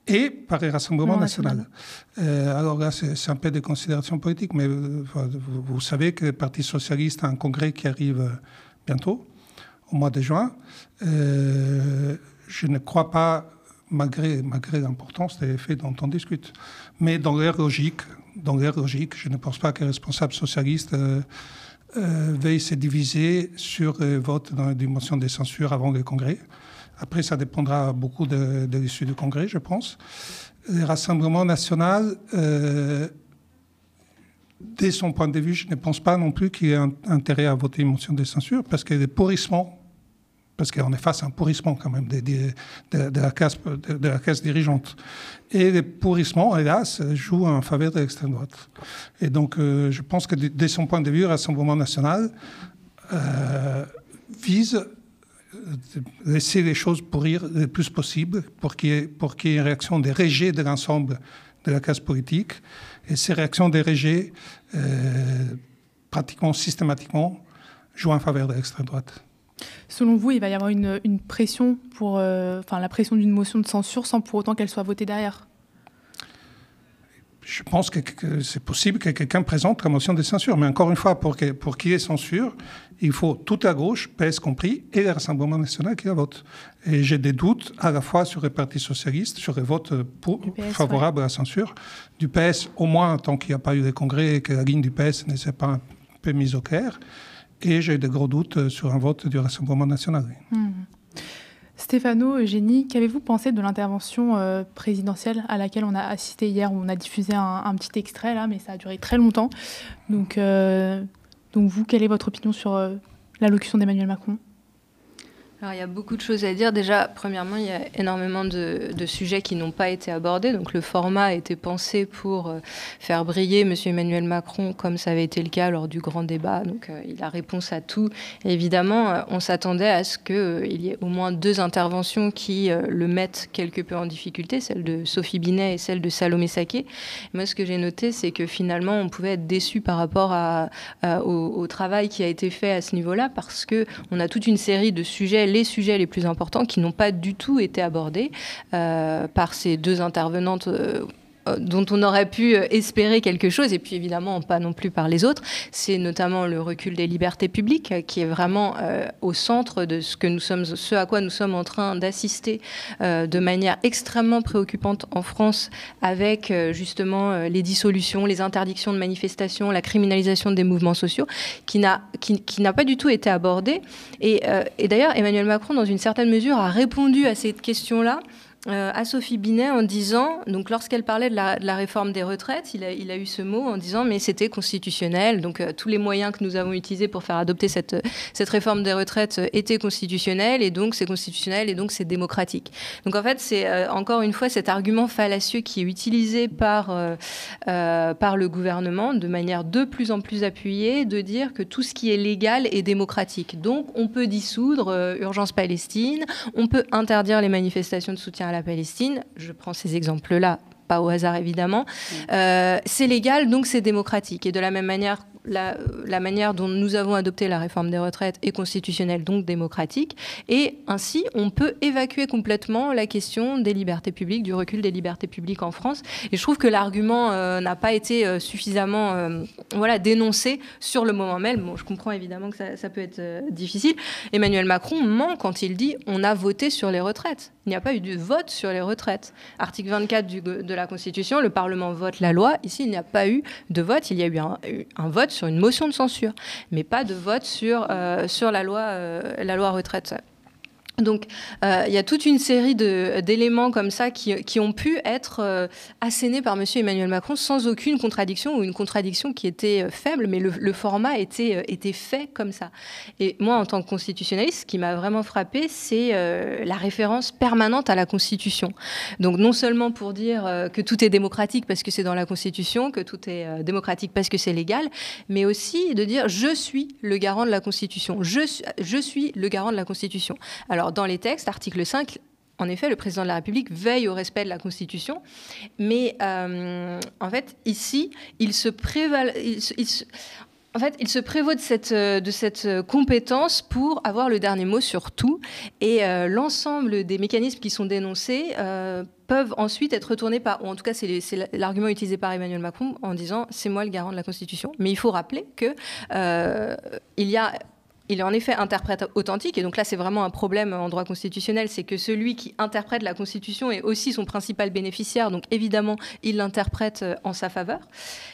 et par le Rassemblement national. Alors là, c'est un peu de considération politique, mais vous savez que le Parti socialiste a un congrès qui arrive bientôt, au mois de juin. Je ne crois pas, malgré l'importance des faits dont on discute, mais dans leur logique, je ne pense pas que les responsables socialistes veuillent se diviser sur le vote d'une motion de censure avant le congrès. Après, ça dépendra beaucoup de l'issue du congrès, je pense. Le Rassemblement national, dès son point de vue, je ne pense pas non plus qu'il y ait intérêt à voter une motion de censure, parce que le pourrissement, parce qu'on est face à un pourrissement quand même de la classe dirigeante. Et le pourrissement, hélas, joue en faveur de l'extrême droite. Et donc, je pense que dès son point de vue, le Rassemblement national vise laisser les choses pourrir le plus possible pour qu'il y ait une réaction de rejet de l'ensemble de la classe politique. Et ces réactions de rejet, pratiquement systématiquement, jouent en faveur de l'extrême droite. Selon vous, il va y avoir une pression pour la pression d'une motion de censure sans pour autant qu'elle soit votée derrière ? Je pense que c'est possible que quelqu'un présente la motion de censure. Mais encore une fois, pour qu'il y ait censure, il faut toute la gauche, PS compris, et le Rassemblement national qui la vote. Et j'ai des doutes à la fois sur le Parti socialiste, sur le vote favorable à la censure. Du PS, au moins, tant qu'il n'y a pas eu de congrès et que la ligne du PS ne s'est pas un peu mise au clair. Et j'ai de gros doutes sur un vote du Rassemblement national. Stéphano, Eugénie, qu'avez-vous pensé de l'intervention présidentielle à laquelle on a assisté hier, où on a diffusé un petit extrait, là, mais ça a duré très longtemps. Donc vous, quelle est votre opinion sur l'allocution d'Emmanuel Macron ? Alors, il y a beaucoup de choses à dire. Déjà, premièrement, il y a énormément de sujets qui n'ont pas été abordés. Donc, le format a été pensé pour faire briller M. Emmanuel Macron, comme ça avait été le cas lors du grand débat. Donc, il a réponse à tout. Et évidemment, on s'attendait à ce qu'il y ait au moins 2 interventions qui le mettent quelque peu en difficulté, celle de Sophie Binet et celle de Salomé Saké. Moi, ce que j'ai noté, c'est que finalement, on pouvait être déçu par rapport au travail qui a été fait à ce niveau-là, parce qu'on a toute une série de sujets, les sujets les plus importants qui n'ont pas du tout été abordés par ces 2 intervenantes dont on aurait pu espérer quelque chose, et puis évidemment pas non plus par les autres. C'est notamment le recul des libertés publiques qui est vraiment au centre de ce à quoi nous sommes en train d'assister de manière extrêmement préoccupante en France, avec justement les dissolutions, les interdictions de manifestations, la criminalisation des mouvements sociaux, qui n'a pas du tout été abordée. Et d'ailleurs, Emmanuel Macron, dans une certaine mesure, a répondu à cette question-là à Sophie Binet en disant, donc lorsqu'elle parlait de la réforme des retraites, il a eu ce mot en disant mais c'était constitutionnel, donc tous les moyens que nous avons utilisés pour faire adopter cette réforme des retraites étaient constitutionnels, et donc c'est constitutionnel et donc c'est démocratique. Donc en fait c'est encore une fois cet argument fallacieux qui est utilisé par le gouvernement de manière de plus en plus appuyée, de dire que tout ce qui est légal est démocratique. Donc on peut dissoudre Urgence Palestine, on peut interdire les manifestations de soutien à la Palestine, je prends ces exemples-là, pas au hasard évidemment, c'est légal, donc c'est démocratique. Et de la même manière, la manière dont nous avons adopté la réforme des retraites est constitutionnelle, donc démocratique, et ainsi on peut évacuer complètement la question des libertés publiques, du recul des libertés publiques en France. Et je trouve que l'argument n'a pas été suffisamment dénoncé sur le moment même. Bon, je comprends évidemment que ça peut être difficile. Emmanuel Macron ment quand il dit « on a voté sur les retraites ». Il n'y a pas eu de vote sur les retraites. Article 24 de la Constitution, le Parlement vote la loi. Ici, il n'y a pas eu de vote. Il y a eu un vote sur une motion de censure, mais pas de vote sur la loi retraite. Donc, il y a toute une série d'éléments comme ça qui ont pu être assénés par M. Emmanuel Macron sans aucune contradiction ou une contradiction qui était faible, mais le format était fait comme ça. Et moi, en tant que constitutionnaliste, ce qui m'a vraiment frappée, c'est la référence permanente à la Constitution. Donc, non seulement pour dire que tout est démocratique parce que c'est dans la Constitution, que tout est démocratique parce que c'est légal, mais aussi de dire « je suis le garant de la Constitution ». Je suis le garant de la Constitution. Alors, dans les textes, article 5, en effet, le président de la République veille au respect de la Constitution, mais en fait, ici, il se prévaut de cette compétence pour avoir le dernier mot sur tout, et l'ensemble des mécanismes qui sont dénoncés peuvent ensuite être retournés par, ou en tout cas c'est l'argument utilisé par Emmanuel Macron en disant « c'est moi le garant de la Constitution ». Mais il faut rappeler que il est en effet interprète authentique, et donc là c'est vraiment un problème en droit constitutionnel, c'est que celui qui interprète la Constitution est aussi son principal bénéficiaire, donc évidemment il l'interprète en sa faveur,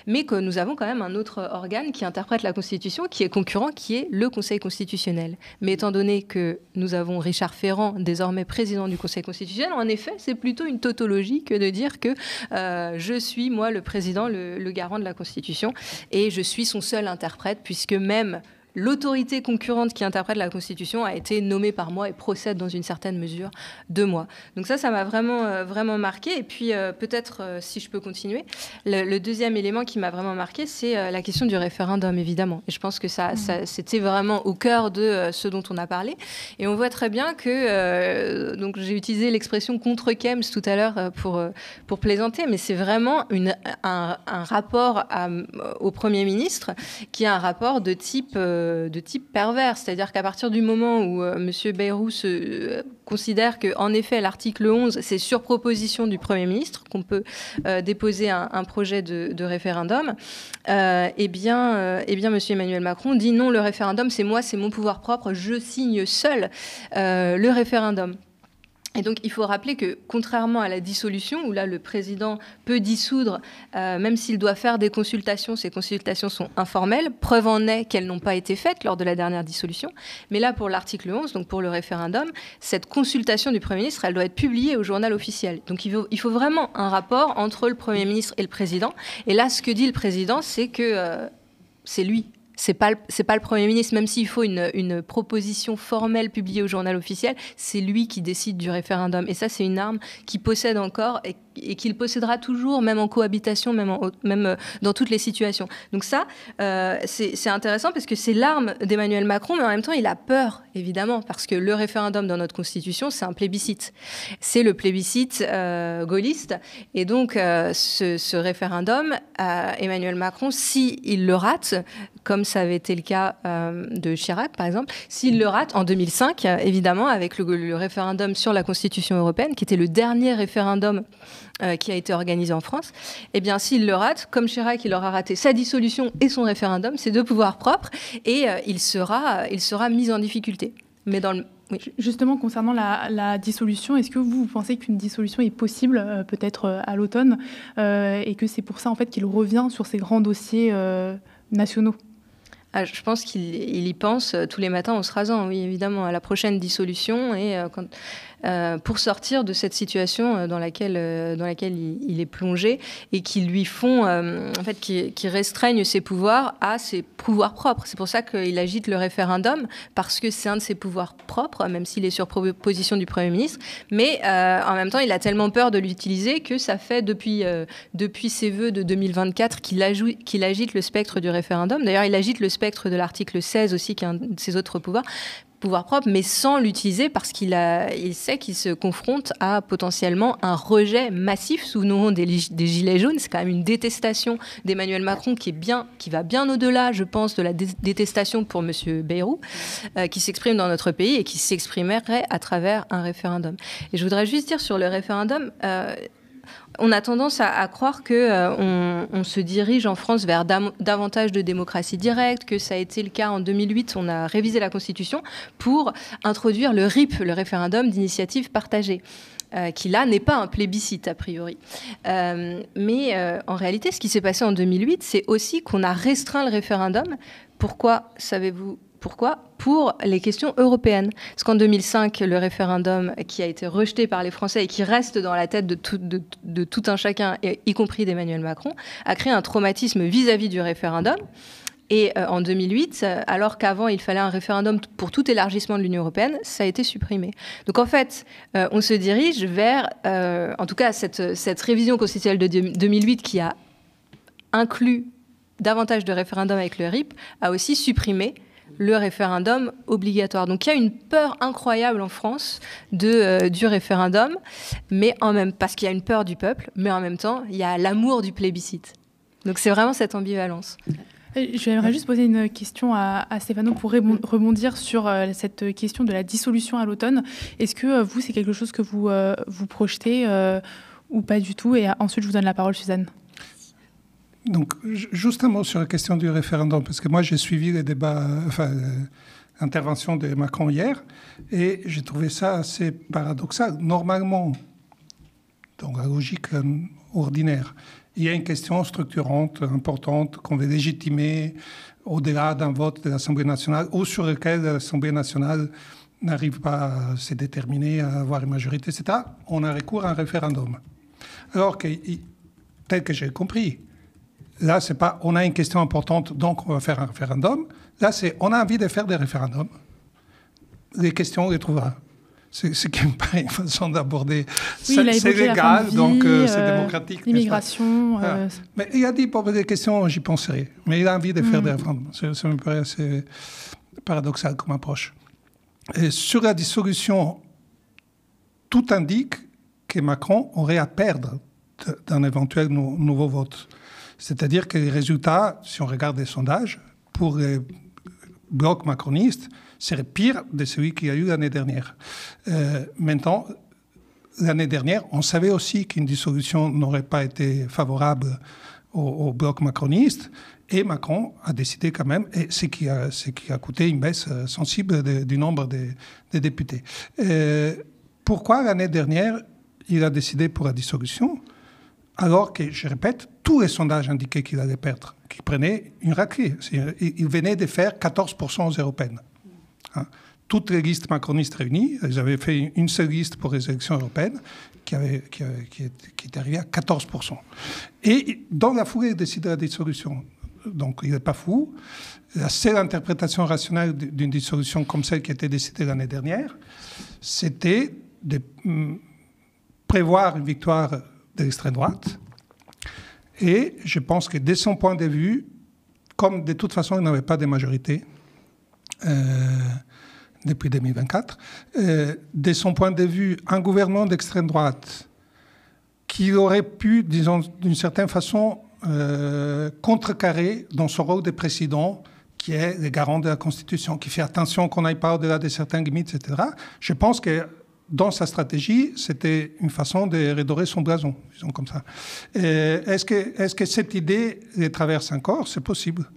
mais que nous avons quand même un autre organe qui interprète la Constitution, qui est concurrent, qui est le Conseil constitutionnel. Mais étant donné que nous avons Richard Ferrand, désormais président du Conseil constitutionnel, en effet c'est plutôt une tautologie que de dire que je suis moi le président, le garant de la Constitution, et je suis son seul interprète, puisque même l'autorité concurrente qui interprète la Constitution a été nommée par moi et procède dans une certaine mesure de moi. Donc ça m'a vraiment marqué. Et puis peut-être, si je peux continuer, le deuxième élément qui m'a vraiment marqué, c'est la question du référendum, évidemment. Et je pense que ça c'était vraiment au cœur de ce dont on a parlé. Et on voit très bien que, donc j'ai utilisé l'expression contre Kems tout à l'heure pour plaisanter, mais c'est vraiment un rapport au Premier ministre qui est un rapport de type pervers, c'est-à-dire qu'à partir du moment où M. Bayrou considère qu'en effet l'article 11 c'est sur proposition du Premier ministre qu'on peut déposer un projet de référendum, eh bien M. Emmanuel Macron dit non, le référendum c'est moi, c'est mon pouvoir propre, je signe seul le référendum. Et donc, il faut rappeler que, contrairement à la dissolution, où là, le président peut dissoudre, même s'il doit faire des consultations, ces consultations sont informelles. Preuve en est qu'elles n'ont pas été faites lors de la dernière dissolution. Mais là, pour l'article 11, donc pour le référendum, cette consultation du Premier ministre, elle doit être publiée au journal officiel. Donc, il faut vraiment un rapport entre le Premier ministre et le président. Et là, ce que dit le président, c'est que c'est lui. C'est pas le Premier ministre, même s'il faut une proposition formelle publiée au journal officiel, c'est lui qui décide du référendum. Et ça, c'est une arme qu'il possède encore et qu'il possédera toujours, même en cohabitation, même dans toutes les situations. Donc ça, c'est intéressant parce que c'est l'arme d'Emmanuel Macron, mais en même temps, il a peur, évidemment, parce que le référendum dans notre Constitution, c'est un plébiscite. C'est le plébiscite gaulliste. Et donc, ce référendum, Emmanuel Macron, s'il le rate, comme ça avait été le cas de Chirac, par exemple, s'il le rate en 2005, évidemment, avec le référendum sur la Constitution européenne, qui était le dernier référendum qui a été organisé en France, eh bien, s'il le rate, comme Chirac, il aura raté sa dissolution et son référendum, ses deux pouvoirs propres, et il sera mis en difficulté. Mais oui. Justement, concernant la dissolution, est-ce que vous pensez qu'une dissolution est possible, peut-être à l'automne, et que c'est pour ça, en fait, qu'il revient sur ces grands dossiers nationaux ? Je pense qu'il y pense tous les matins en se rasant, oui, évidemment, à la prochaine dissolution et pour sortir de cette situation dans laquelle il est plongé et qui lui font, en fait, qui restreignent ses pouvoirs à ses pouvoirs propres. C'est pour ça qu'il agite le référendum, parce que c'est un de ses pouvoirs propres, même s'il est sur proposition du Premier ministre. Mais en même temps, il a tellement peur de l'utiliser que ça fait depuis ses vœux de 2024 qu'il agite le spectre du référendum. D'ailleurs, il agite le spectre de l'article 16 aussi, qui est un de ses autres pouvoirs, pouvoir propre, mais sans l'utiliser parce qu'il sait qu'il se confronte à potentiellement un rejet massif. Souvenons-nous des Gilets jaunes, c'est quand même une détestation d'Emmanuel Macron qui va bien au-delà, je pense, de la détestation pour M. Bayrou, qui s'exprime dans notre pays et qui s'exprimerait à travers un référendum. Et je voudrais juste dire sur le référendum... on a tendance à croire qu'on se dirige en France vers davantage de démocratie directe, que ça a été le cas en 2008. On a révisé la Constitution pour introduire le RIP, le référendum d'initiative partagée, qui là n'est pas un plébiscite a priori. Mais en réalité, ce qui s'est passé en 2008, c'est aussi qu'on a restreint le référendum. Pourquoi, savez-vous ? Pourquoi ? Pour les questions européennes. Parce qu'en 2005, le référendum qui a été rejeté par les Français et qui reste dans la tête de tout un chacun, y compris d'Emmanuel Macron, a créé un traumatisme vis-à-vis du référendum. Et en 2008, alors qu'avant, il fallait un référendum pour tout élargissement de l'Union européenne, ça a été supprimé. Donc en fait, on se dirige vers, en tout cas, cette révision constitutionnelle de 2008 qui a inclus davantage de référendums avec le RIP, a aussi supprimé le référendum obligatoire. Donc il y a une peur incroyable en France du référendum, mais parce qu'il y a une peur du peuple, mais en même temps, il y a l'amour du plébiscite. Donc c'est vraiment cette ambivalence. J'aimerais juste poser une question à Stéphano pour rebondir sur cette question de la dissolution à l'automne. Est-ce que vous, c'est quelque chose que vous projetez ou pas du tout ? Et ensuite, je vous donne la parole, Suzanne. Donc, juste un mot sur la question du référendum, parce que moi, j'ai suivi les débats, l'intervention de Macron hier, et j'ai trouvé ça assez paradoxal. Normalement, dans la logique ordinaire, il y a une question structurante, importante, qu'on veut légitimer au-delà d'un vote de l'Assemblée nationale, ou sur lequel l'Assemblée nationale n'arrive pas à se déterminer, à avoir une majorité, etc. On a recours à un référendum. Alors que, tel que j'ai compris, là, c'est pas on a une question importante, donc on va faire un référendum. Là, c'est on a envie de faire des référendums. Les questions, on les trouvera. C'est ce qui me paraît une façon d'aborder. Oui, c'est légal, donc c'est démocratique. L'immigration. Mais il a dit pour des questions, j'y penserai. Mais il a envie de faire des référendums. Ça me paraît assez paradoxal comme approche. Et sur la dissolution, tout indique que Macron aurait à perdre d'un éventuel nouveau vote. C'est-à-dire que les résultats, si on regarde les sondages, pour les blocs macronistes, seraient pires de celui qu'il y a eu l'année dernière. Maintenant, l'année dernière, on savait aussi qu'une dissolution n'aurait pas été favorable au bloc macroniste, et Macron a décidé quand même, et ce qui a coûté une baisse sensible du nombre des députés. Pourquoi l'année dernière, il a décidé pour la dissolution ? Alors que, je répète, tous les sondages indiquaient qu'il allait perdre, qu'il prenait une raclée. Il venait de faire 14% aux européennes. Hein. Toutes les listes macronistes réunies, ils avaient fait une seule liste pour les élections européennes qui était arrivée à 14%. Et dans la foulée, il décide de la dissolution. Donc, il n'est pas fou. La seule interprétation rationnelle d'une dissolution comme celle qui a été décidée l'année dernière, c'était de prévoir une victoire de l'extrême droite. Et je pense que, de son point de vue, comme de toute façon, il n'avait pas de majorité depuis 2024, de son point de vue, un gouvernement d'extrême droite qui aurait pu, disons, d'une certaine façon, contrecarrer dans son rôle de président, qui est le garant de la Constitution, qui fait attention qu'on n'aille pas au-delà de certaines limites, etc. Je pense que dans sa stratégie, c'était une façon de redorer son blason, disons comme ça. Est-ce que cette idée les traverse encore ? C'est possible.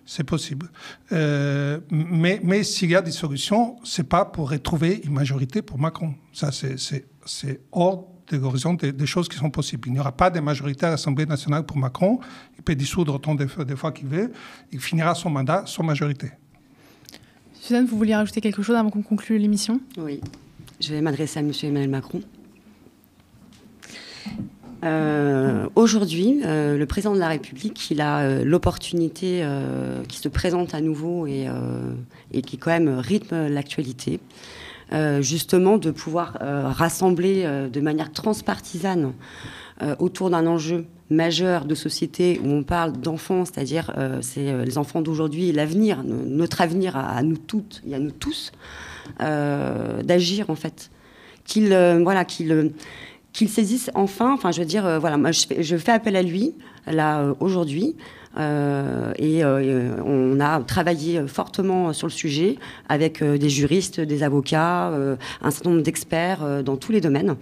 C'est possible. Mais s'il y a des solutions, ce n'est pas pour retrouver une majorité pour Macron. Ça, c'est hors de l'horizon des choses qui sont possibles. Il n'y aura pas de majorité à l'Assemblée nationale pour Macron. Il peut dissoudre autant de fois qu'il veut. Il finira son mandat sans majorité. Suzanne, vous vouliez rajouter quelque chose avant qu'on conclue l'émission ? Oui. Je vais m'adresser à M. Emmanuel Macron. Aujourd'hui, le président de la République, il a l'opportunité qui se présente à nouveau et qui quand même rythme l'actualité, justement de pouvoir rassembler de manière transpartisane autour d'un enjeu majeur de société où on parle d'enfants, c'est-à-dire c'est les enfants d'aujourd'hui, l'avenir, notre avenir à nous toutes et à nous tous, d'agir en fait. Qu'ils saisissent enfin, je veux dire, voilà, moi je fais appel à lui, là, aujourd'hui, et on a travaillé fortement sur le sujet avec des juristes, des avocats, un certain nombre d'experts dans tous les domaines.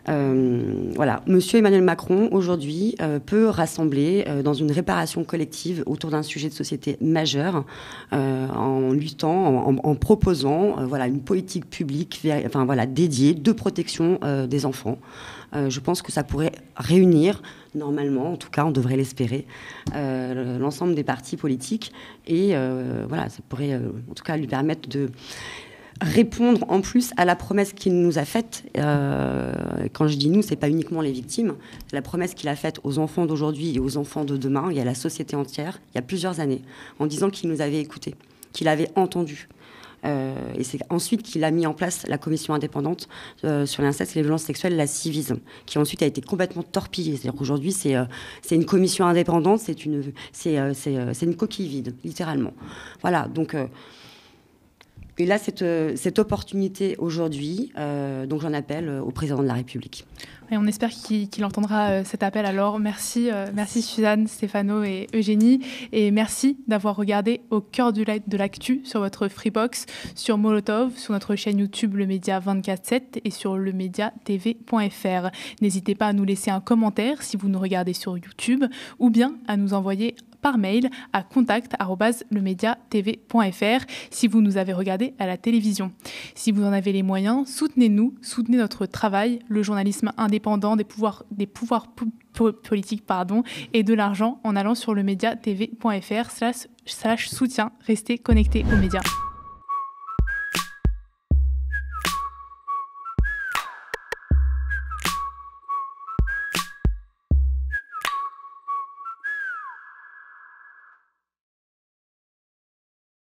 Voilà, Monsieur Emmanuel Macron, aujourd'hui, peut rassembler dans une réparation collective autour d'un sujet de société majeur, en luttant, en proposant voilà, une politique publique dédiée de protection des enfants. Je pense que ça pourrait réunir, normalement, en tout cas, on devrait l'espérer, l'ensemble des partis politiques. Et voilà, ça pourrait, en tout cas, lui permettre de répondre en plus à la promesse qu'il nous a faite. Quand je dis nous, c'est pas uniquement les victimes, c'est la promesse qu'il a faite aux enfants d'aujourd'hui et aux enfants de demain, et à la société entière, il y a plusieurs années, en disant qu'il nous avait écoutés, qu'il avait entendu. Et c'est ensuite qu'il a mis en place la commission indépendante sur l'inceste et les violences sexuelles, la Ciivise, qui ensuite a été complètement torpillée. C'est-à-dire qu'aujourd'hui, c'est une commission indépendante, c'est une coquille vide, littéralement. Voilà, donc... Et là, cette opportunité aujourd'hui, donc j'en appelle au président de la République. Et on espère qu'il entendra cet appel. Alors, merci Suzanne, Stéphano et Eugénie. Et merci d'avoir regardé Au cœur de l'actu sur votre Freebox, sur Molotov, sur notre chaîne YouTube Le Média 24/7 et sur lemediatv.fr. N'hésitez pas à nous laisser un commentaire si vous nous regardez sur YouTube ou bien à nous envoyer par mail à contact@lemediatv.fr si vous nous avez regardé à la télévision. Si vous en avez les moyens, soutenez-nous, soutenez notre travail, le journalisme indépendant des pouvoirs politiques et de l'argent en allant sur lemediatv.fr/soutien. Restez connectés aux médias.